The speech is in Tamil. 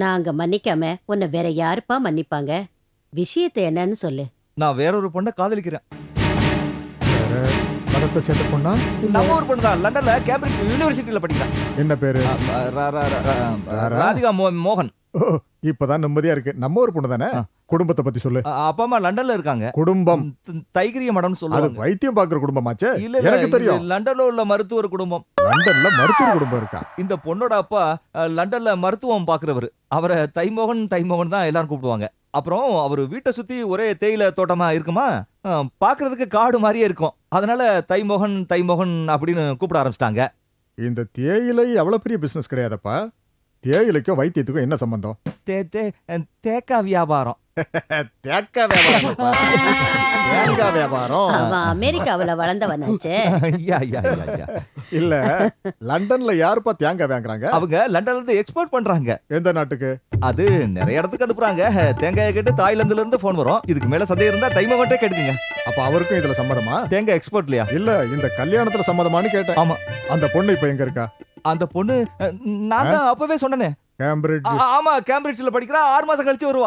நாங்க மன்னிக்காம உன்னை வேற யாருப்பா மன்னிப்பாங்க? விஷயத்தை என்னன்னு சொல்லு. நான் வேற ஒரு பொண்ணை காதலிக்கிறேன். வேற மதத்தை சேர்ந்த பொண்ணா? இல்ல நம்ம ஒரு பொண்ணு தான், லண்டன்ல கேம்பிரிட்ஜ் யூனிவர்சிட்டியில படிக்கிறேன். என்ன பேரு? ராரா? ராதிகா மோகன். ஓ, இப்பதான் நிம்மதியா இருக்கு. நம்ம ஒரு பொண்ணு தானே? ஆ. குடும்பத்தை பத்தி சொல்லு. அப்பா அம்மா லண்டன்ல இருக்காங்க. குடும்பம் தைகிரிய மடம்னு அது சொல்லுவாங்க. வைத்தியம் பாக்குற குடும்பமாச்சே. இல்ல இல்ல, எனக்கு இது தெரியும். லண்டன்ல உள்ள மருத்துவர் குடும்பம். லண்டன்ல மருத்துவர் குடும்பம் இருக்கா? இந்த பொண்ணோட அப்பா லண்டன்ல மருத்துவம் பாக்குறவர். அவரை தைமோகன் தைமோகன் தான் எல்லாரும் கூப்பிடுவாங்க. அப்புறம் அவர் வீட்டை சுத்தி ஒரே தேயிலை தோட்டமா இருக்குமா, பாக்குறதுக்கு காடு மாதிரியே இருக்கும். அதனால தைமோகன் தைமோகன் அப்படின்னு கூப்பிட ஆரம்பிச்சிட்டாங்க. இந்த தேயிலை அவ்வளவு பெரிய பிசினஸ் கிடையாதப்பா. தேயிலைக்கும் வைத்தியத்துக்கும் என்ன சம்பந்தம்? தேக்கா வியாபாரம். தேங்காய் வியாபாரம். தேங்காய் வியாபாரம் அவன் அமெரிக்காவுல வளர்ந்தவனாச்சே. ஐயா, ஐயா, ஐயா, ஐயா. இல்ல. லண்டன்ல யாருப்பா தேங்காய் வாங்குறாங்க? அவங்க லண்டன்ல இருந்து எக்ஸ்போர்ட் பண்றாங்க. எந்த நாட்டுக்கு? அது நிறைய இடத்துக்கு அனுப்புறாங்க. தேங்காயை கேட்டு தாய்லாந்துல இருந்து போன் வரும். இதுக்கு மேல சந்தேகம் இருந்தா தைமோகன்ட்டே கேட்டுக்குங்க. அப்ப அவருக்கும் இதுல சம்மதமா? தேங்காய் எக்ஸ்போர்ட் இல்லையா? இல்ல, இந்த கல்யாணத்துல சம்மதமான்னு கேட்டேன். ஆமா. அந்த பொண்ணு இப்ப எங்க இருக்கா? அந்த பொண்ணு நான் தான் அப்பவே சொன்னேனே. கேம்பிரிட்ஜ். ஆமா, கேம்பிரிட்ஜ்ல படிக்கிறா. 6 மாசம் கழிச்சு வருவா.